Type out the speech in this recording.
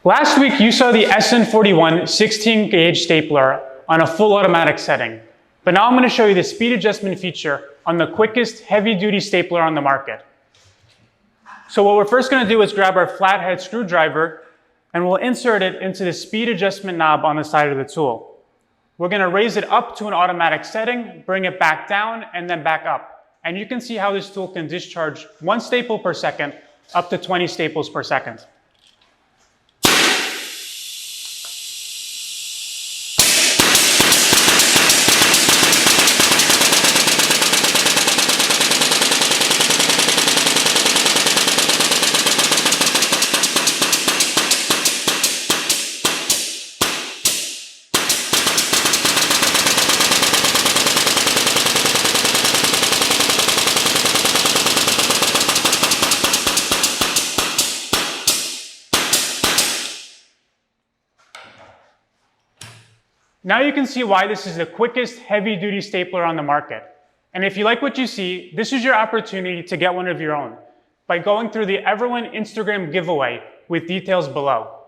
Last week, you saw the SN41 16-gauge stapler on a full automatic setting. But now I'm going to show you the speed adjustment feature on the quickest heavy-duty stapler on the market. So what we're first going to do is grab our flathead screwdriver and we'll insert it into the speed adjustment knob on the side of the tool. We're going to raise it up to an automatic setting, bring it back down, and then back up. And you can see how this tool can discharge 1 staple per second up to 20 staples per second. Now you can see why this is the quickest heavy-duty stapler on the market. And if you like what you see, this is your opportunity to get one of your own by going through the EVERWIN Instagram giveaway with details below.